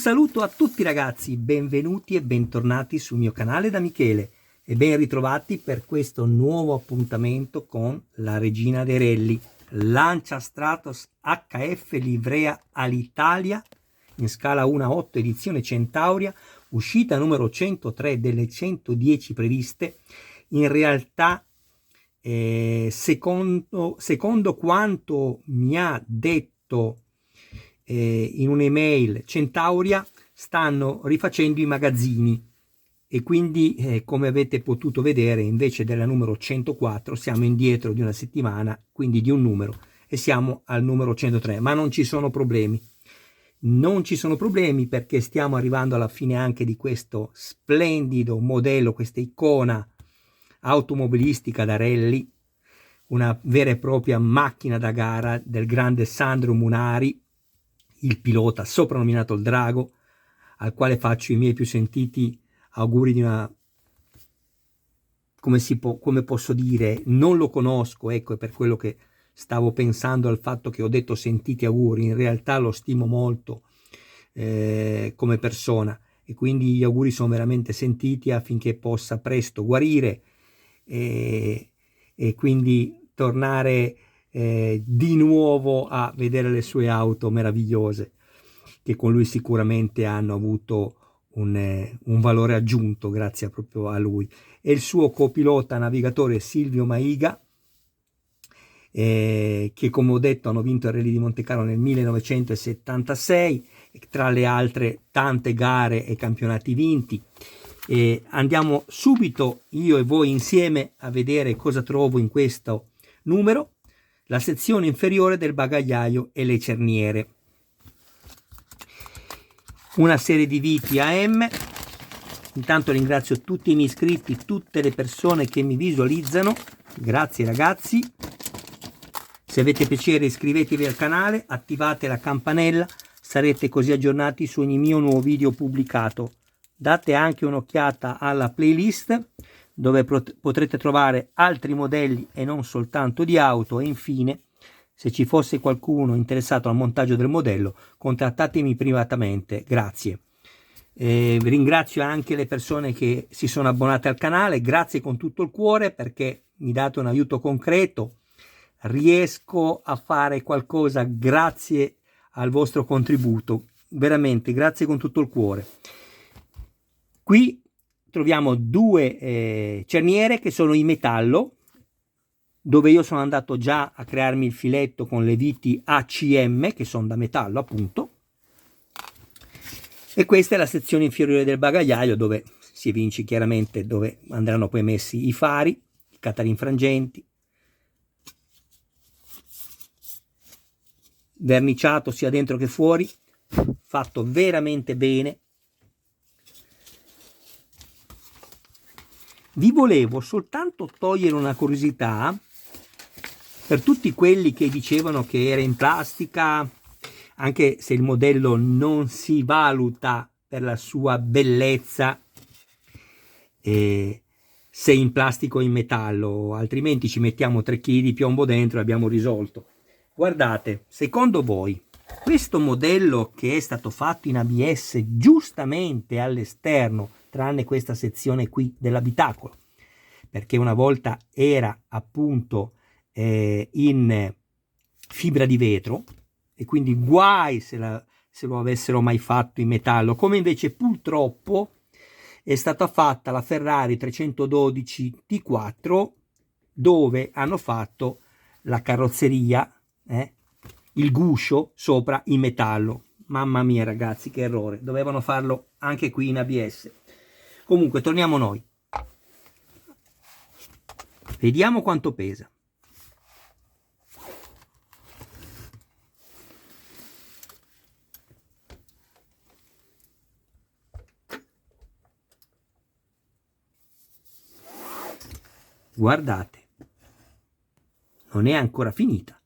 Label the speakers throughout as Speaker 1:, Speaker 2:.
Speaker 1: saluto a tutti ragazzi, benvenuti e bentornati sul mio canale da Michele e ben ritrovati per questo nuovo appuntamento con la regina dei rally, Lancia Stratos HF livrea all'Italia in scala 1/8 edizione Centauria, uscita numero 103 delle 110 previste. In realtà secondo quanto mi ha detto in un'email Centauria, stanno rifacendo i magazzini e quindi come avete potuto vedere, invece della numero 104 siamo indietro di una settimana, quindi di un numero, e siamo al numero 103. Ma non ci sono problemi, perché stiamo arrivando alla fine anche di questo splendido modello, questa icona automobilistica da rally, una vera e propria macchina da gara del grande Sandro Munari, il pilota soprannominato il Drago, al quale faccio i miei più sentiti auguri di una, come posso dire, non lo conosco, ecco, è per quello che stavo pensando al fatto che ho detto sentiti auguri, in realtà lo stimo molto come persona, e quindi gli auguri sono veramente sentiti affinché possa presto guarire e quindi tornare di nuovo a vedere le sue auto meravigliose, che con lui sicuramente hanno avuto un valore aggiunto grazie proprio a lui, e il suo copilota navigatore Silvio Maiga, che come ho detto hanno vinto il Rally di Monte Carlo nel 1976, tra le altre tante gare e campionati vinti. Andiamo subito io e voi insieme a vedere cosa trovo in questo numero: la sezione inferiore del bagagliaio e le cerniere, una serie di viti AM. Intanto ringrazio tutti i miei iscritti, tutte le persone che mi visualizzano, grazie ragazzi. Se avete piacere iscrivetevi al canale, attivate la campanella, sarete così aggiornati su ogni mio nuovo video pubblicato. Date anche un'occhiata alla playlist dove potrete trovare altri modelli e non soltanto di auto. E infine, se ci fosse qualcuno interessato al montaggio del modello, contattatemi privatamente, grazie. Ringrazio anche le persone che si sono abbonate al canale, grazie con tutto il cuore, perché mi date un aiuto concreto, riesco a fare qualcosa grazie al vostro contributo, veramente grazie con tutto il cuore. Qui troviamo due cerniere che sono in metallo, dove io sono andato già a crearmi il filetto con le viti ACM che sono da metallo appunto, e questa è la sezione inferiore del bagagliaio, dove si evince chiaramente dove andranno poi messi i fari, i catarinfrangenti, verniciato sia dentro che fuori, fatto veramente bene. Vi volevo soltanto togliere una curiosità per tutti quelli che dicevano che era in plastica, anche se il modello non si valuta per la sua bellezza se in plastico o in metallo, altrimenti ci mettiamo 3 kg di piombo dentro e abbiamo risolto. Guardate, secondo voi questo modello che è stato fatto in ABS giustamente all'esterno, tranne questa sezione qui dell'abitacolo, perché una volta era appunto in fibra di vetro, e quindi guai se lo avessero mai fatto in metallo, come invece purtroppo è stata fatta la Ferrari 312 T4, dove hanno fatto la carrozzeria, il guscio sopra in metallo. Mamma mia ragazzi, che errore, dovevano farlo anche qui in ABS. Comunque torniamo noi, vediamo quanto pesa. Guardate, non è ancora finita.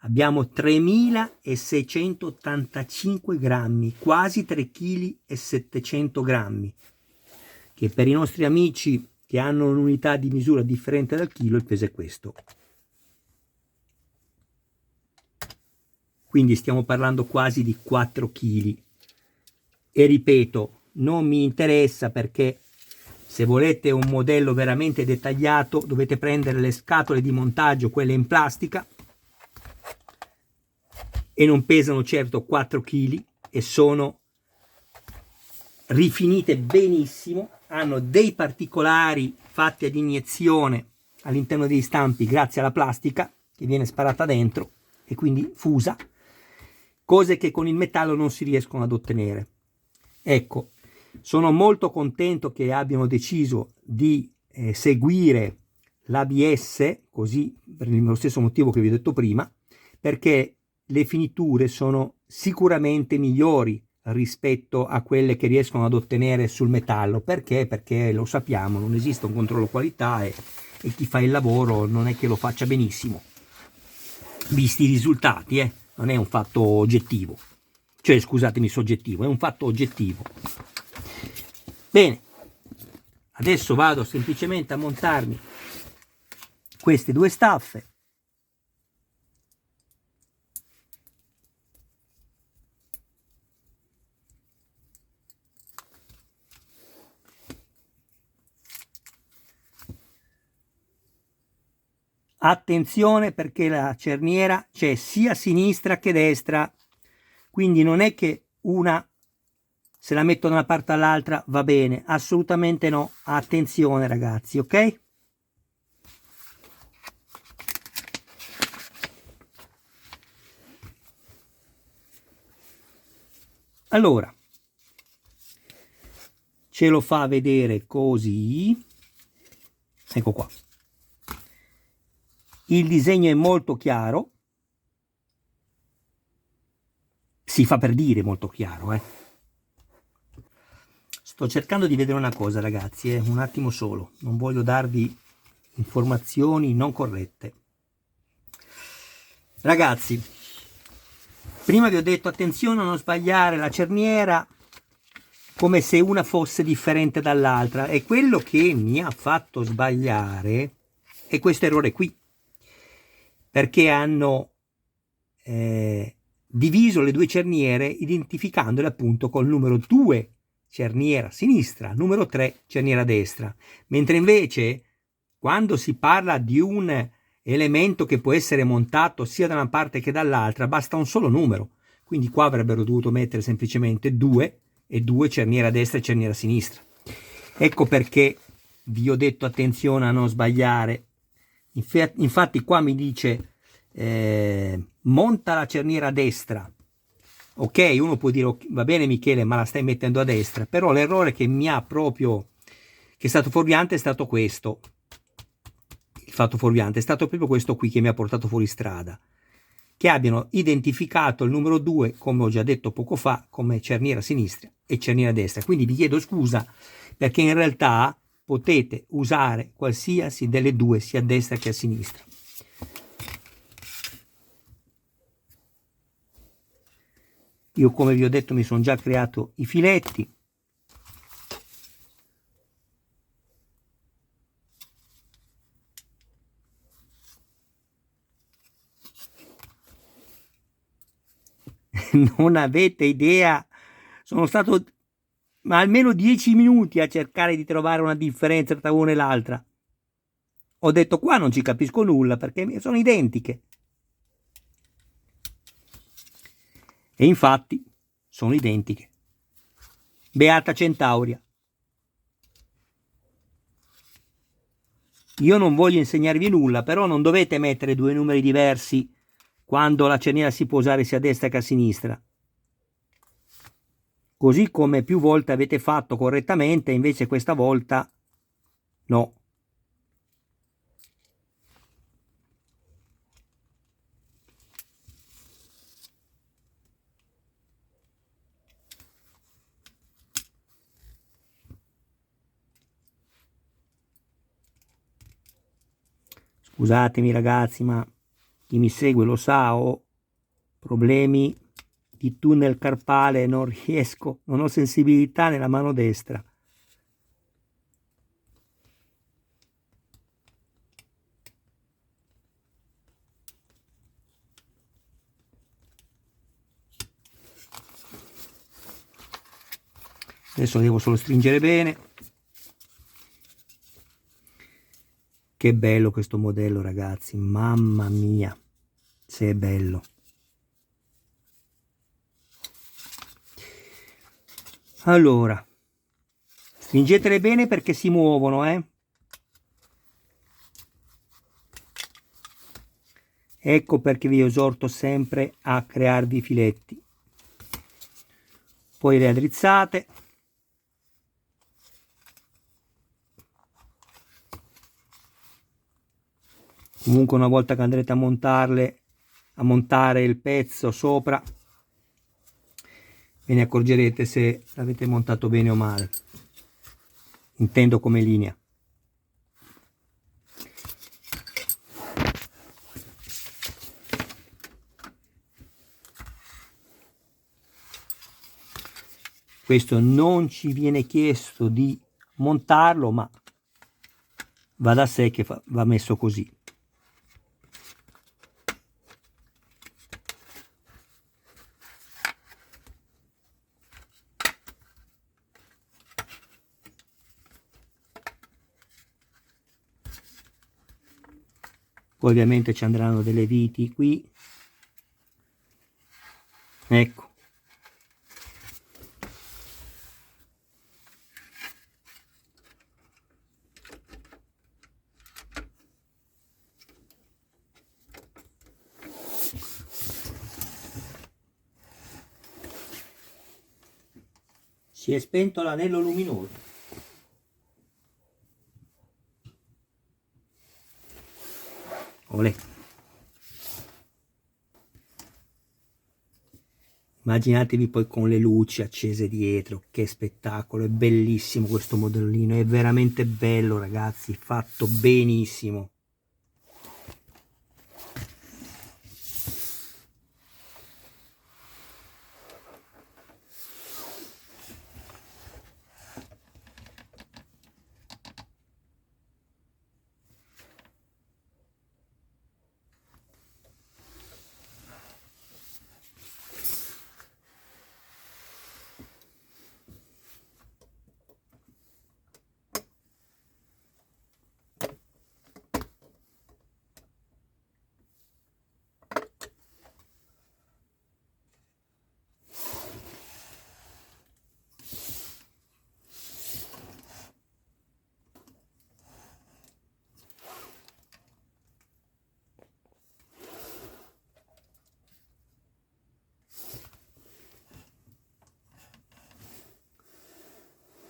Speaker 1: Abbiamo 3.685 grammi, quasi 3,7 kg, che per i nostri amici che hanno un'unità di misura differente dal chilo, il peso è questo. Quindi stiamo parlando quasi di 4 kg. e ripeto, non mi interessa, perché se volete un modello veramente dettagliato dovete prendere le scatole di montaggio, quelle in plastica, e non pesano certo 4 kg e sono rifinite benissimo, hanno dei particolari fatti ad iniezione all'interno degli stampi grazie alla plastica che viene sparata dentro e quindi fusa, cose che con il metallo non si riescono ad ottenere. Ecco, sono molto contento che abbiano deciso di seguire l'ABS, così per lo stesso motivo che vi ho detto prima, perché le finiture sono sicuramente migliori rispetto a quelle che riescono ad ottenere sul metallo. Perché? Perché lo sappiamo, non esiste un controllo qualità e chi fa il lavoro non è che lo faccia benissimo, visti i risultati, non è un fatto oggettivo, cioè scusatemi, soggettivo, è un fatto oggettivo. Bene, adesso vado semplicemente a montarmi queste due staffe. Attenzione, perché la cerniera c'è sia a sinistra che a destra, quindi non è che una, se la metto da una parte all'altra va bene, assolutamente no. Attenzione ragazzi, ok? Allora, ce lo fa vedere così, ecco qua. Il disegno è molto chiaro, si fa per dire molto chiaro, Sto cercando di vedere una cosa ragazzi, un attimo solo, non voglio darvi informazioni non corrette. Ragazzi, prima vi ho detto attenzione a non sbagliare la cerniera come se una fosse differente dall'altra, e quello che mi ha fatto sbagliare è questo errore qui, perché hanno diviso le due cerniere identificandole appunto col numero 2 cerniera sinistra, numero 3 cerniera destra, mentre invece quando si parla di un elemento che può essere montato sia da una parte che dall'altra basta un solo numero, quindi qua avrebbero dovuto mettere semplicemente 2 e 2 cerniera destra e cerniera sinistra. Ecco perché vi ho detto attenzione a non sbagliare. Infatti qua mi dice monta la cerniera a destra, ok, uno può dire va bene Michele, ma la stai mettendo a destra, però l'errore che mi ha proprio, che è stato fuorviante, è stato questo. Il fatto fuorviante è stato proprio questo qui che mi ha portato fuori strada, che abbiano identificato il numero 2, come ho già detto poco fa, come cerniera sinistra e cerniera destra. Quindi vi chiedo scusa, perché in realtà potete usare qualsiasi delle due, sia a destra che a sinistra. Io, come vi ho detto, mi sono già creato i filetti. Non avete idea, sono stato almeno 10 minuti a cercare di trovare una differenza tra una e l'altra. Ho detto qua non ci capisco nulla perché sono identiche. E infatti sono identiche. Beata Centauria. Io non voglio insegnarvi nulla, però non dovete mettere due numeri diversi quando la cerniera si può usare sia a destra che a sinistra. Così come più volte avete fatto correttamente, invece questa volta no. Scusatemi ragazzi, ma chi mi segue lo sa, ho problemi di tunnel carpale, non riesco, non ho sensibilità nella mano destra. Adesso devo solo stringere bene. Che bello questo modello, ragazzi, mamma mia, se è bello. Allora, stringetele bene perché si muovono, Ecco perché vi esorto sempre a crearvi i filetti. Poi le addrizzate. Comunque una volta che andrete a montarle, a montare il pezzo sopra, ve ne accorgerete se l'avete montato bene o male. Intendo come linea. Questo non ci viene chiesto di montarlo, ma va da sé che va messo così. Poi ovviamente ci andranno delle viti qui. Ecco. Si è spento l'anello luminoso. Olè. Immaginatevi poi con le luci accese dietro, che spettacolo, è bellissimo questo modellino, è veramente bello, ragazzi, fatto benissimo.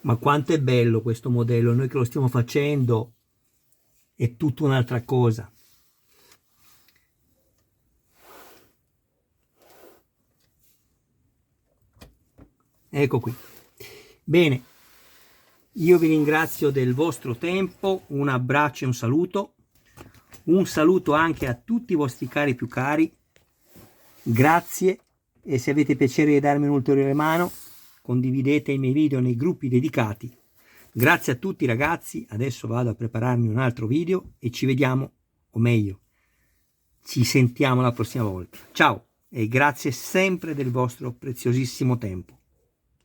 Speaker 1: Ma quanto è bello questo modello, noi che lo stiamo facendo è tutta un'altra cosa. Ecco qui. Bene, io vi ringrazio del vostro tempo, un abbraccio e un saluto. Un saluto anche a tutti i vostri cari più cari. Grazie, e se avete piacere di darmi un'ulteriore mano, condividete i miei video nei gruppi dedicati. Grazie a tutti ragazzi, adesso vado a prepararmi un altro video e ci vediamo, o meglio, ci sentiamo la prossima volta. Ciao e grazie sempre del vostro preziosissimo tempo.